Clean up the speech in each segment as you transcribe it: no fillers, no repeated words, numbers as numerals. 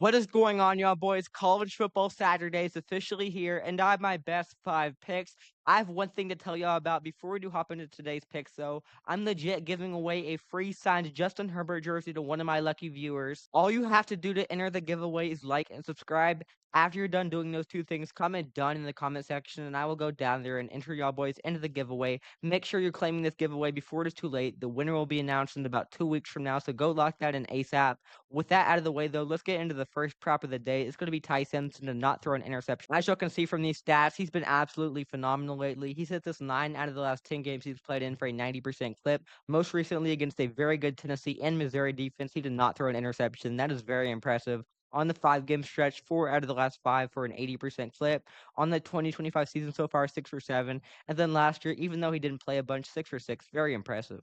What is going on, y'all boys? College football Saturday is officially here, and I have my best 5 picks. I have one thing to tell y'all about before we do hop into today's picks, though. I'm legit giving away a free signed Justin Herbert jersey to one of my lucky viewers. All you have to do to enter the giveaway is like and subscribe. After you're done doing those two things, comment done in the comment section, and I will go down there and enter y'all boys into the giveaway. Make sure you're claiming this giveaway before it is too late. The winner will be announced in about 2 weeks from now, so go lock that in ASAP. With that out of the way, though, let's get into the first prop of the day. It's going to be Ty Simpson to not throw an interception. As y'all can see from these stats, he's been absolutely phenomenal lately. He's hit this 9 out of the last 10 games he's played in for a 90% clip. Most recently against a very good Tennessee and Missouri defense, he did not throw an interception. That is very impressive. On the 5 game stretch, 4 out of the last 5 for an 80% clip. On the 2025 season so far, 6 for 7. And then last year, even though he didn't play a bunch, 6 for 6. Very impressive.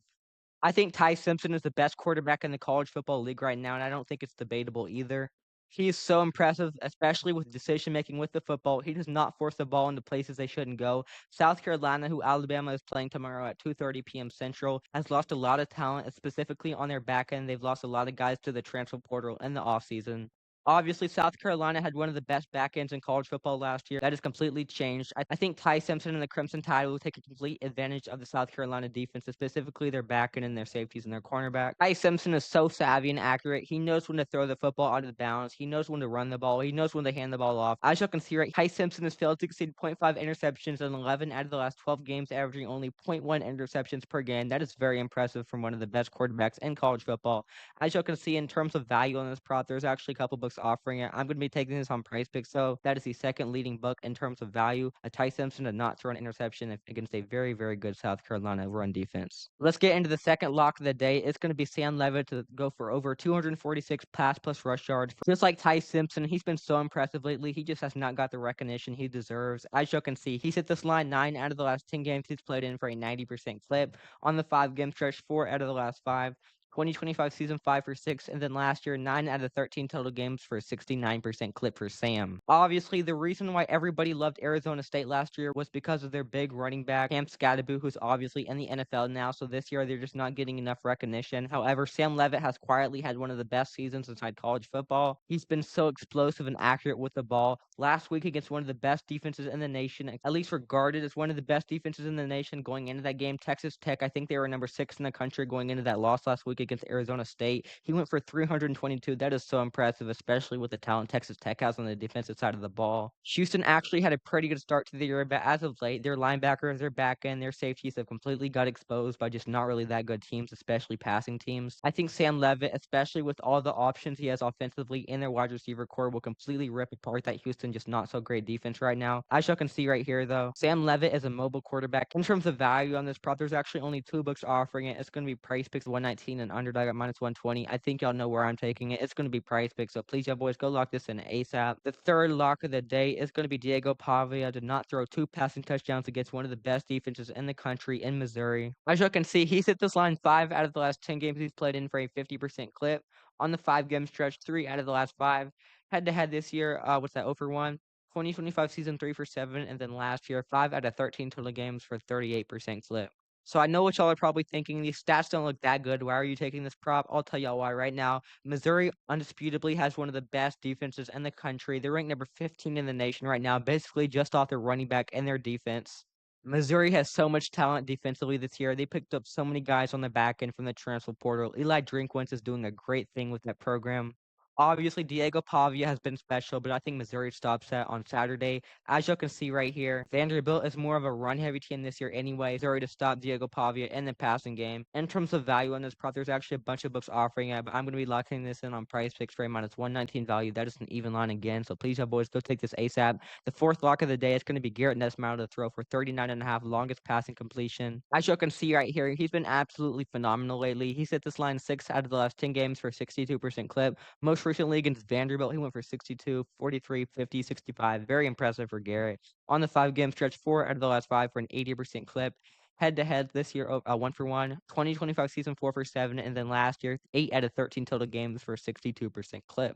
I think Ty Simpson is the best quarterback in the college football league right now, and I don't think it's debatable either. He is so impressive, especially with decision making with the football. He does not force the ball into places they shouldn't go. South Carolina, who Alabama is playing tomorrow at 2:30 p.m. Central, has lost a lot of talent, specifically on their back end. They've lost a lot of guys to the transfer portal in the offseason. Obviously, South Carolina had one of the best back ends in college football last year. That has completely changed. I think Ty Simpson and the Crimson Tide will take a complete advantage of the South Carolina defense, specifically their back end and their safeties and their cornerback. Ty Simpson is so savvy and accurate. He knows when to throw the football out of bounds. He knows when to run the ball. He knows when to hand the ball off. As you can see, right, Ty Simpson has failed to exceed 0.5 interceptions in 11 out of the last 12 games, averaging only 0.1 interceptions per game. That is very impressive from one of the best quarterbacks in college football. As you can see, in terms of value on this prop, there's actually a couple books offering it. I'm going to be taking this on Prizepicks, so that is the second leading book in terms of value. A Ty Simpson to not throw an interception against a very, very good South Carolina run defense. Let's get into the second lock of the day. It's going to be Sam Levitt to go for over 246 pass plus rush yards. Just like Ty Simpson, he's been so impressive lately. He just has not got the recognition he deserves. As you can see, he's hit this line 9 out of the last 10 games he's played in for a 90% clip. On the 5 game stretch, 4 out of the last 5. 2025 season 5 for 6, and then last year 9 out of 13 total games for a 69% clip for Sam. Obviously, the reason why everybody loved Arizona State last year was because of their big running back, Cam Scadaboo, who's obviously in the NFL now, so this year they're just not getting enough recognition. However, Sam Levitt has quietly had one of the best seasons inside college football. He's been so explosive and accurate with the ball. Last week against one of the best defenses in the nation, at least regarded as one of the best defenses in the nation going into that game, Texas Tech, I think they were number 6 in the country going into that loss last week against Arizona State. He went for 322. That is so impressive, especially with the talent Texas Tech has on the defensive side of the ball. Houston actually had a pretty good start to the year, but as of late, their linebackers, their back end, their safeties have completely got exposed by just not really that good teams, especially passing teams. I think Sam Levitt, especially with all the options he has offensively in their wide receiver core, will completely rip apart that Houston just not so great defense right now. As you can see right here, though, Sam Levitt is a mobile quarterback. In terms of value on this prop, there's actually only 2 books offering it. It's going to be Prizepicks 119 and underdog at minus 120. I think y'all know where I'm taking it. It's going to be Prizepicks, so please, y'all boys, go lock this in ASAP. The third lock of the day is going to be Diego Pavia to not throw 2 passing touchdowns against one of the best defenses in the country in Missouri. As you can see, he's hit this line 5 out of the last 10 games he's played in for a 50% clip. On the 5 game stretch, 3 out of the last 5. Head-to-head this year, what's that, 0 for 1? 2025 season 3 for 7, and then last year 5 out of 13 total games for 38% clip. So I know what y'all are probably thinking. These stats don't look that good. Why are you taking this prop? I'll tell y'all why right now. Missouri undisputably has one of the best defenses in the country. They're ranked number 15 in the nation right now, basically just off their running back and their defense. Missouri has so much talent defensively this year. They picked up so many guys on the back end from the transfer portal. Eli Drinkwitz is doing a great thing with that program. Obviously, Diego Pavia has been special, but I think Missouri stops that on Saturday. As you can see right here, Vanderbilt is more of a run-heavy team this year anyway. Missouri to stop Diego Pavia in the passing game. In terms of value on this prop, there's actually a bunch of books offering it, but I'm going to be locking this in on Prizepicks for a minus 119 value. That is an even line again, so please, y'all boys, go take this ASAP. The fourth lock of the day is going to be Garrett Nussmeier to throw for 39.5, longest passing completion. As you can see right here, he's been absolutely phenomenal lately. He's hit this line 6 out of the last 10 games for 62% clip. Most recently against Vanderbilt, he went for 62, 43, 50, 65. Very impressive for Garrett. On the 5 game stretch, 4 out of the last 5 for an 80% clip. Head-to-head this year, 1 for 1. 2025 season 4 for 7, and then last year, 8 out of 13 total games for a 62% clip.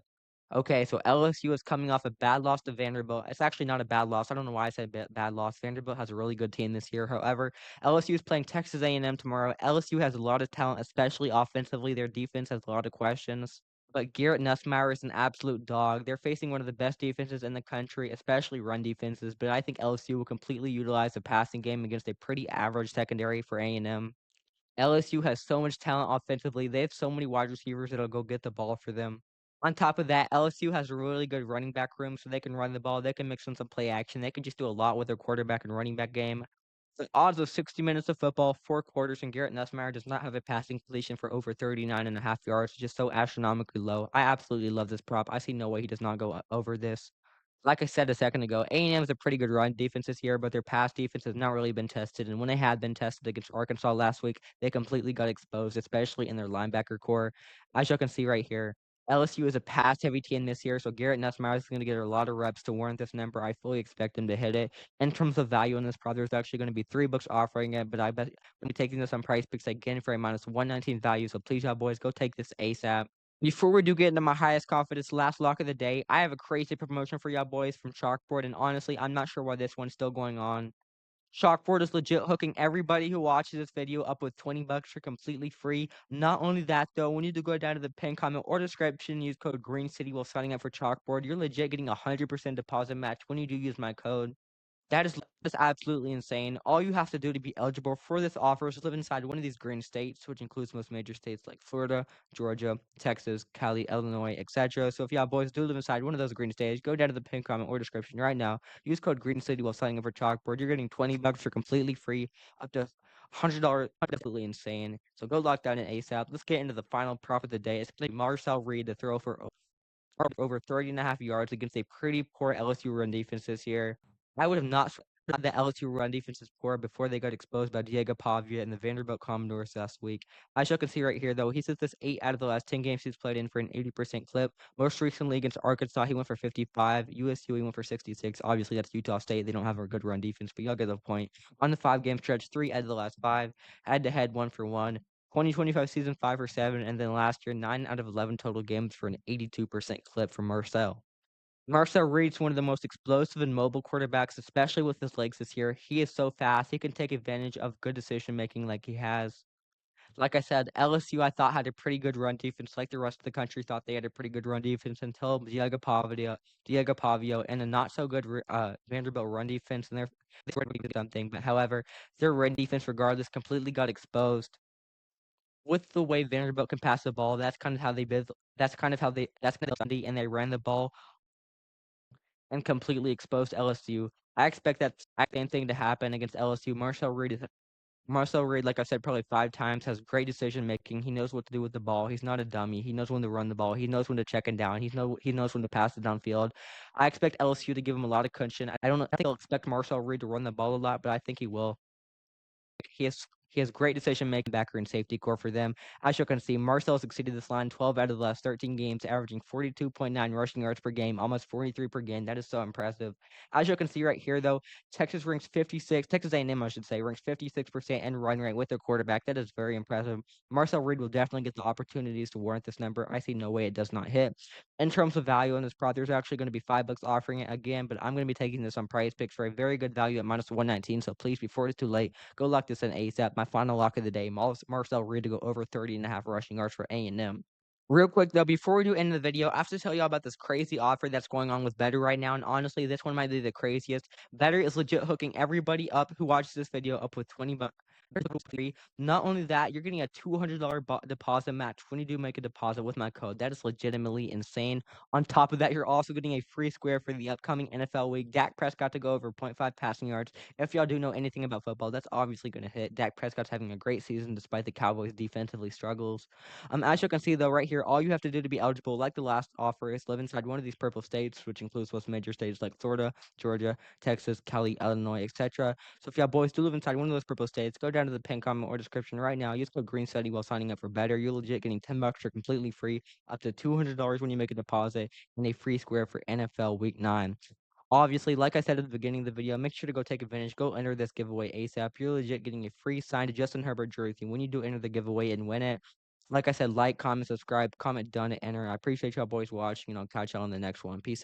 Okay, so LSU is coming off a bad loss to Vanderbilt. It's actually not a bad loss. I don't know why I said bad loss. Vanderbilt has a really good team this year. However, LSU is playing Texas A&M tomorrow. LSU has a lot of talent, especially offensively. Their defense has a lot of questions. But Garrett Nussmeier is an absolute dog. They're facing one of the best defenses in the country, especially run defenses, but I think LSU will completely utilize the passing game against a pretty average secondary for A&M. LSU has so much talent offensively. They have so many wide receivers that'll go get the ball for them. On top of that, LSU has a really good running back room, so they can run the ball. They can mix in some play action. They can just do a lot with their quarterback and running back game. The odds of 60 minutes of football, 4 quarters, and Garrett Nussmeier does not have a passing completion for over 39.5 yards, just so astronomically low. I absolutely love this prop. I see no way he does not go over this. Like I said a second ago, A&M is a pretty good run defense this year, but their pass defense has not really been tested. And when they had been tested against Arkansas last week, they completely got exposed, especially in their linebacker core. As you can see right here, LSU is a pass-heavy team this year, so Garrett Nussmeier is going to get a lot of reps to warrant this number. I fully expect him to hit it. In terms of value in this prop, there's actually going to be 3 books offering it, but I bet I'm taking this on Prizepicks again for a minus 119 value. So please, y'all boys, go take this ASAP. Before we do get into my highest confidence last lock of the day, I have a crazy promotion for y'all boys from Chalkboard, and honestly, I'm not sure why this one's still going on. Chalkboard is legit hooking everybody who watches this video up with 20 bucks for completely free. Not only that, though, we need to go down to the pin comment or description, use code GreenCity while signing up for Chalkboard. You're legit getting a 100% deposit match when you do use my code. That is absolutely insane. All you have to do to be eligible for this offer is live inside one of these green states, which includes most major states like Florida, Georgia, Texas, Cali, Illinois, etc. So if y'all boys do live inside one of those green states, go down to the pin comment or description right now. Use code GreenCity while signing up for Chalkboard. You're getting 20 bucks for completely free, up to $100. Absolutely insane. So go lock down in ASAP. Let's get into the final prop of the day. It's Marcel Reed to throw for over 30.5 yards against a pretty poor LSU run defense this year. I would have not thought the LSU run defense is poor before they got exposed by Diego Pavia and the Vanderbilt Commodores last week. As you can see right here, though, he says this 8 out of the last 10 games he's played in for an 80% clip. Most recently against Arkansas, he went for 55. USU, he went for 66. Obviously, that's Utah State. They don't have a good run defense, but y'all get the point. On the 5-game stretch, 3 out of the last 5. Head-to-head, 1-for-1. 2025 season 5 for 7, and then last year 9 out of 11 total games for an 82% clip from Marcel. Marcel Reed's one of the most explosive and mobile quarterbacks, especially with his legs this year. He is so fast. He can take advantage of good decision making like he has. Like I said, LSU I thought had a pretty good run defense, like the rest of the country thought they had a pretty good run defense until Diego Pavio, and a not so good Vanderbilt run defense, and they were something. But however, their run defense, regardless, completely got exposed with the way Vanderbilt can pass the ball. That's kind of how they did. That's kind of Sunday, and they ran the ball and completely exposed LSU. I expect that same thing to happen against LSU. Marcel Reed, like I said, probably 5 times, has great decision making. He knows what to do with the ball. He's not a dummy. He knows when to run the ball. He knows when to check and down. He knows when to pass it downfield. I expect LSU to give him a lot of cushion. I don't think I'll expect Marcel Reed to run the ball a lot, but I think he will. He has great decision making backer and safety core for them. As you can see, Marcel succeeded this line 12 out of the last 13 games, averaging 42.9 rushing yards per game, almost 43 per game. That is so impressive. As you can see right here, though, Texas A&M, I should say, ranks 56% in run rate with their quarterback. That is very impressive. Marcel Reed will definitely get the opportunities to warrant this number. I see no way it does not hit. In terms of value in this prop, there's actually going to be 5 bucks offering it again, but I'm going to be taking this on Prizepicks for a very good value at minus 119. So please, before it's too late, go lock this in ASAP. My final lock of the day, Marcel Reed to go over 30.5 rushing yards for A&M. Real quick though, before we do end the video, I have to tell y'all about this crazy offer that's going on with Betr right now, and honestly, this one might be the craziest. Betr is legit hooking everybody up who watches this video up with 20 bucks. Not only that, you're getting a $200 deposit match when you do make a deposit with my code. That is legitimately insane. On top of that, you're also getting a free square for the upcoming NFL week. Dak Prescott to go over 0.5 passing yards. If y'all do know anything about football, that's obviously going to hit. Dak Prescott's having a great season despite the Cowboys' defensively struggles. As you can see, though, right here, all you have to do to be eligible, like the last offer, is live inside one of these purple states, which includes most major states like Florida, Georgia, Texas, Cali, Illinois, etc. So if y'all boys do live inside one of those purple states, go down to the pin comment or description right now. Use code GreenCity while signing up for Betr. You're legit getting 10 bucks for completely free, up to $200 when you make a deposit, and a free square for NFL Week 9. Obviously, like I said at the beginning of the video, make sure to go take advantage. Go enter this giveaway ASAP. You're legit getting a free signed Justin Herbert jersey when you do enter the giveaway and win it. Like I said, like, comment, subscribe, comment done, and enter. I appreciate y'all boys watching, and I'll catch y'all on the next one. Peace.